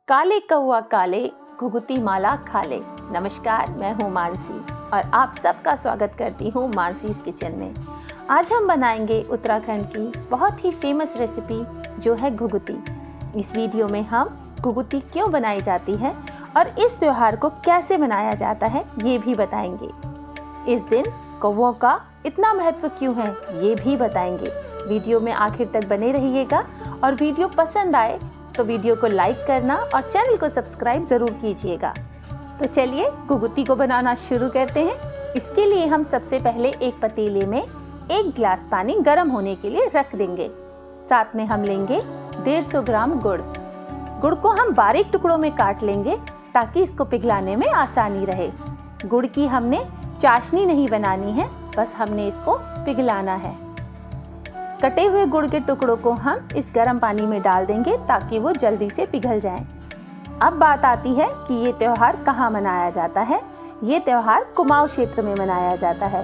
काले कौआ काले, घुघुती माला खा ले। नमस्कार, मैं हूँ मानसी और आप सबका स्वागत करती हूँ मानसीज किचन में। आज हम बनाएंगे उत्तराखंड की बहुत ही फेमस रेसिपी जो है घुघुती। इस वीडियो में हम घुघुती क्यों बनाई जाती है और इस त्योहार को कैसे मनाया जाता है ये भी बताएंगे। इस दिन कौवों का इतना महत्व क्यों है ये भी बताएंगे। वीडियो में आखिर तक बने रहिएगा और वीडियो पसंद आए तो वीडियो को लाइक करना और चैनल को सब्सक्राइब जरूर कीजिएगा। तो चलिए घुघुती को बनाना शुरू करते हैं। इसके लिए हम सबसे पहले एक पतीले में 1 गिलास पानी गर्म होने के लिए रख देंगे। साथ में हम लेंगे 150 ग्राम गुड़। गुड़ को हम बारीक टुकड़ों में काट लेंगे ताकि इसको पिघलाने में आसानी रहे। गुड़ की हमने चाशनी नहीं बनानी है, बस हमने इसको पिघलाना है। कटे हुए गुड़ के टुकड़ों को हम इस गर्म पानी में डाल देंगे ताकि वो जल्दी से पिघल जाएं। अब बात आती है कि ये त्योहार कहाँ मनाया जाता है। ये त्योहार कुमाऊं क्षेत्र में मनाया जाता है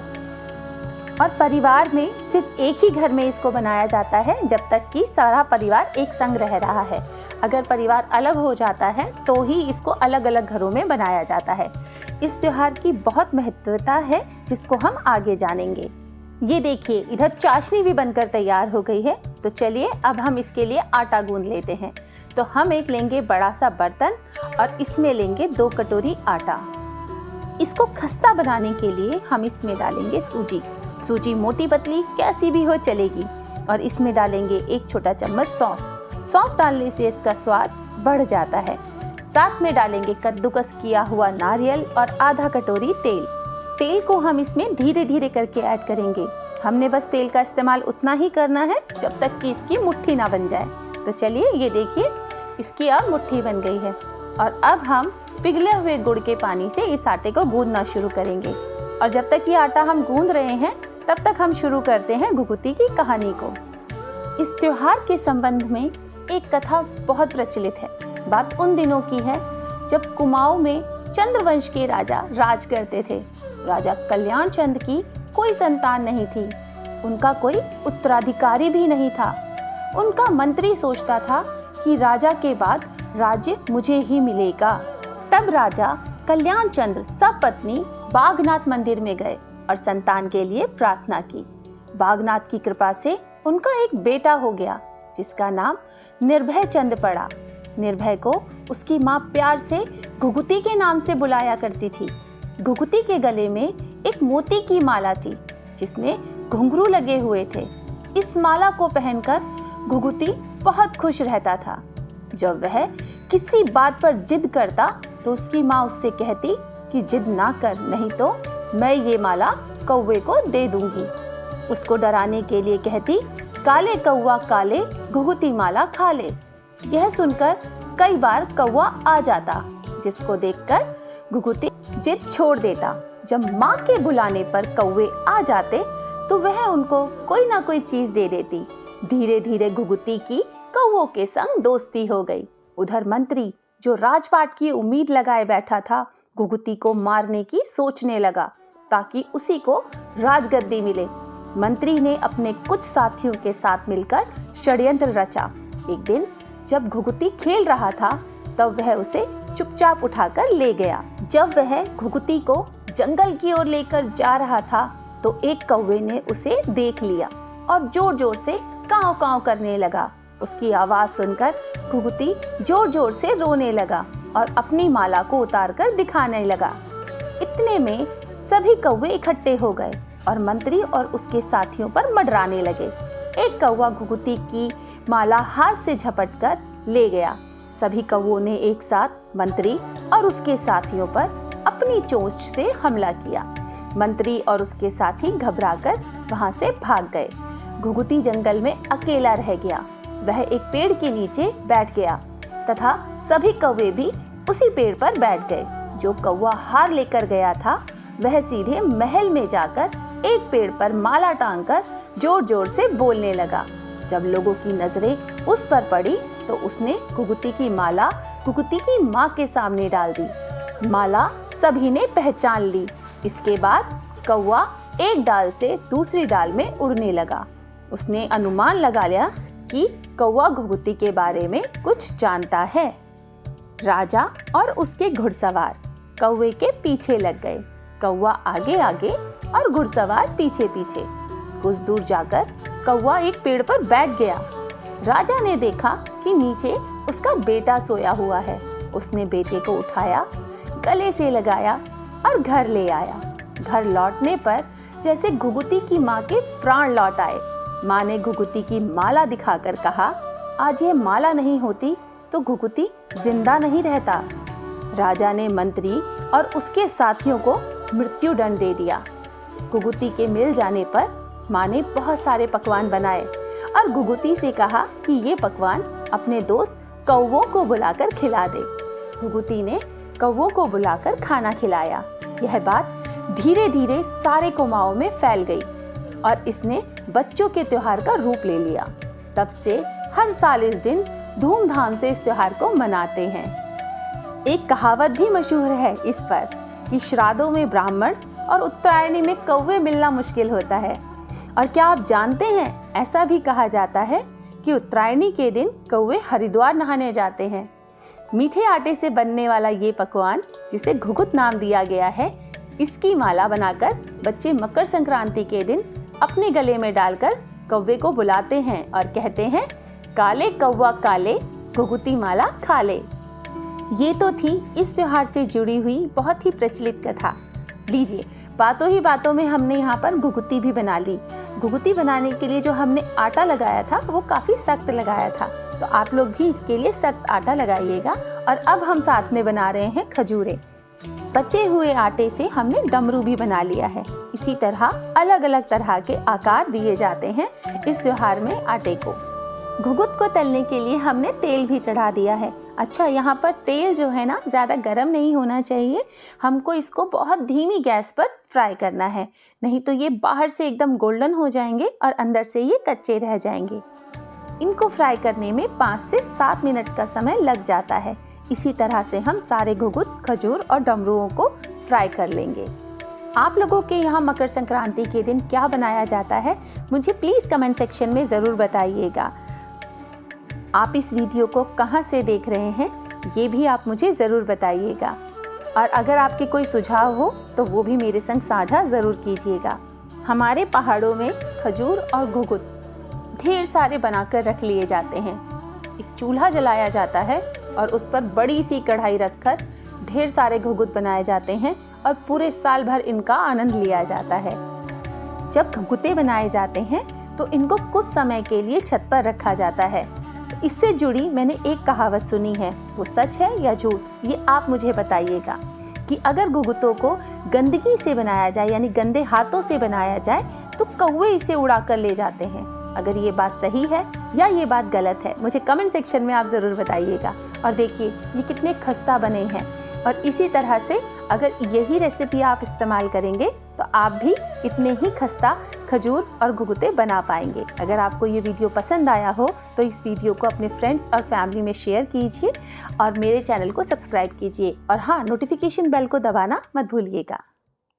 और परिवार में सिर्फ एक ही घर में इसको मनाया जाता है जब तक कि सारा परिवार एक संग रह रहा है। अगर परिवार अलग हो जाता है तो ही इसको अलग अलग घरों में बनाया जाता है। इस त्योहार की बहुत महत्वता है जिसको हम आगे जानेंगे। ये देखिए, इधर चाशनी भी बनकर तैयार हो गई है। तो चलिए अब हम इसके लिए आटा गूंद लेते हैं। तो हम एक लेंगे बड़ा सा बर्तन और इसमें लेंगे 2 कटोरी आटा। इसको खस्ता बनाने के लिए हम इसमें डालेंगे सूजी। सूजी मोटी पतली कैसी भी हो चलेगी। और इसमें डालेंगे 1 छोटा चम्मच सौंफ। सौंफ डालने से इसका स्वाद बढ़ जाता है। साथ में डालेंगे कद्दूकस किया हुआ नारियल और आधा कटोरी तेल। तेल को हम इसमें धीरे धीरे करके ऐड करेंगे। हमने बस तेल का इस्तेमाल उतना ही करना है जब तक कि इसकी मुट्ठी ना बन जाए। तो चलिए ये देखिए, इसकी अब मुट्ठी बन गई है। और अब हम पिघले हुए गुड़ के पानी से इस आटे को गूंदना शुरू करेंगे। और जब तक ये आटा हम गूंद रहे हैं तब तक हम शुरू करते हैं घुघुती की कहानी को। इस त्योहार के संबंध में एक कथा बहुत प्रचलित है। बात उन दिनों की है जब कुमाऊं में चंद्रवंश के राजा राज करते थे। राजा कल्याण चंद की कोई संतान नहीं थी। उनका कोई उत्तराधिकारी भी नहीं था। उनका मंत्री सोचता था कि राजा के बाद राज्य मुझे ही मिलेगा। तब राजा कल्याण चंद्र सपत्नी बागनाथ मंदिर में गए और संतान के लिए प्रार्थना की। बागनाथ की कृपा से उनका एक बेटा हो गया जिसका नाम निर्भय चंद पड़ा। निर्भय को उसकी माँ प्यार से घुघुती के नाम से बुलाया करती थी। घुघुती के गले में एक मोती की माला थी जिसमें घुंघरू लगे हुए थे। इस माला को पहनकर घुघुती बहुत खुश रहता था। जब वह किसी बात पर जिद करता तो उसकी माँ उससे कहती कि जिद ना कर, नहीं तो मैं ये माला कौवे को दे दूंगी। उसको डराने के लिए कहती, काले कौआ काले, घुघुती माला खा ले। यह सुनकर कई बार कौवा आ जाता जिसको देखकर घुघुती जिद छोड़ देता। जब माँ के बुलाने पर कौवे आ जाते तो वह उनको कोई ना कोई चीज दे देती। धीरे धीरे घुघुती की कौवों के संग दोस्ती हो गई। उधर मंत्री जो राजपाट की उम्मीद लगाए बैठा था घुघुती को मारने की सोचने लगा ताकि उसी को राजगद्दी मिले। मंत्री ने अपने कुछ साथियों के साथ मिलकर षड्यंत्र रचा। एक दिन जब घुघुती खेल रहा था तब वह उसे चुपचाप उठाकर ले गया। जब वह घुघुती को जंगल की ओर लेकर जा रहा था तो एक कौवे ने उसे देख लिया और जोर जोर से काव काव करने लगा। उसकी आवाज सुनकर घुघुती जोर जोर से रोने लगा और अपनी माला को उतारकर दिखाने लगा। इतने में सभी कौवे इकट्ठे हो गए और मंत्री और उसके साथियों पर मंडराने लगे। एक कौवा घुघुती की माला हाथ से झपटकर ले गया। सभी कौवों ने एक साथ मंत्री और उसके साथियों पर अपनी चोंच से हमला किया। मंत्री और उसके साथी घबराकर वहां से भाग गए। घुघुती जंगल में अकेला रह गया। वह एक पेड़ के नीचे बैठ गया तथा सभी कौवे भी उसी पेड़ पर बैठ गए। जो कौवा हार लेकर गया था वह सीधे महल में जाकर एक पेड़ पर माला टांगकर जोर जोर से बोलने लगा। जब लोगों की नजरें उस पर पड़ी तो उसने घुघुती की माला घुघुती की माँ के सामने डाल दी। माला सभी ने पहचान ली। इसके बाद कौवा एक डाल से दूसरी डाल में उड़ने लगा। उसने अनुमान लगा लिया कि कौवा घुघुती के बारे में कुछ जानता है। राजा और उसके घुड़सवार कौवे के पीछे लग गए। कौवा आगे आगे और घुड़सवार पीछे पीछे। कुछ दूर जाकर कौवा एक पेड़ पर बैठ गया। राजा ने देखा कि नीचे उसका बेटा सोया हुआ है। उसने बेटे को उठाया, गले से लगाया और घर ले आया। घर लौटने पर जैसे घुघुती की माँ के प्राण लौट आए। माँ ने घुघुती की माला दिखाकर कहा, आज ये माला नहीं होती तो घुघुती जिंदा नहीं रहता। राजा ने मंत्री और उसके साथियों को मृत्यु दंड दे दिया। घुघुती के मिल जाने पर माँ ने बहुत सारे पकवान बनाए और घुघुती से कहा कि ये पकवान अपने दोस्त कौवों को बुलाकर खिला दे। घुघुती ने कौवों को बुलाकर खाना खिलाया। यह बात धीरे धीरे सारे कुमाऊं में फैल गई और इसने बच्चों के त्योहार का रूप ले लिया। तब से हर साल इस दिन धूमधाम से इस त्योहार को मनाते हैं। एक कहावत भी मशहूर है इस पर कि श्राद्धों में ब्राह्मण और उत्तरायणी में कौवे मिलना मुश्किल होता है। और क्या आप जानते हैं, ऐसा भी कहा जाता है कि उत्तरायणी के दिन कौवे हरिद्वार नहाने जाते हैं। मीठे आटे से बनने वाला ये पकवान, जिसे घुघुत नाम दिया गया है, इसकी माला बनाकर बच्चे मकर संक्रांति के दिन अपने गले में डालकर कौवे को बुलाते हैं और कहते हैं, काले कौवा काले घुघुती माला खा ले। ये तो थी इस त्योहार से जुड़ी हुई बहुत ही प्रचलित कथा। लीजिए, बातों ही बातों में हमने यहाँ पर घुघुती भी बना ली। घुघुती बनाने के लिए जो हमने आटा लगाया था वो काफ़ी सख्त लगाया था, तो आप लोग भी इसके लिए सख्त आटा लगाइएगा। और अब हम साथ में बना रहे हैं खजूरें। बचे हुए आटे से हमने डमरू भी बना लिया है। इसी तरह अलग अलग तरह के आकार दिए जाते हैं इस त्योहार में आटे को। घुघुत को तलने के लिए हमने तेल भी चढ़ा दिया है। अच्छा, यहाँ पर तेल जो है ना, ज़्यादा गर्म नहीं होना चाहिए। हमको इसको बहुत धीमी गैस पर फ्राई करना है, नहीं तो ये बाहर से एकदम गोल्डन हो जाएंगे और अंदर से ये कच्चे रह जाएंगे। इनको फ्राई करने में 5 से 7 मिनट का समय लग जाता है। इसी तरह से हम सारे घुघुत, खजूर और डमरुओं को फ्राई कर लेंगे। आप लोगों के यहाँ मकर संक्रांति के दिन क्या बनाया जाता है, मुझे प्लीज़ कमेंट सेक्शन में ज़रूर बताइएगा। आप इस वीडियो को कहाँ से देख रहे हैं, ये भी आप मुझे ज़रूर बताइएगा। और अगर आपके कोई सुझाव हो तो वो भी मेरे संग साझा ज़रूर कीजिएगा। हमारे पहाड़ों में खजूर और घुघुत ढेर सारे बनाकर रख लिए जाते हैं। एक चूल्हा जलाया जाता है और उस पर बड़ी सी कढ़ाई रखकर ढेर सारे घुघुत बनाए जाते हैं और पूरे साल भर इनका आनंद लिया जाता है। जब घुघुते बनाए जाते हैं तो इनको कुछ समय के लिए छत पर रखा जाता है। इससे जुड़ी मैंने एक कहावत सुनी है, वो सच है या झूठ, ये आप मुझे बताइएगा कि अगर घुघुतों को गंदगी से बनाया जाए, यानी गंदे हाथों से बनाया जाए, तो कौवे इसे उड़ा कर ले जाते हैं। अगर ये बात सही है या ये बात गलत है, मुझे कमेंट सेक्शन में आप ज़रूर बताइएगा। और देखिए ये कितने खस्ता बने हैं। और इसी तरह से अगर यही रेसिपी आप इस्तेमाल करेंगे तो आप भी इतने ही खस्ता खजूर और घुघुते बना पाएंगे। अगर आपको ये वीडियो पसंद आया हो तो इस वीडियो को अपने फ्रेंड्स और फैमिली में शेयर कीजिए और मेरे चैनल को सब्सक्राइब कीजिए। और हाँ, नोटिफिकेशन बेल को दबाना मत भूलिएगा।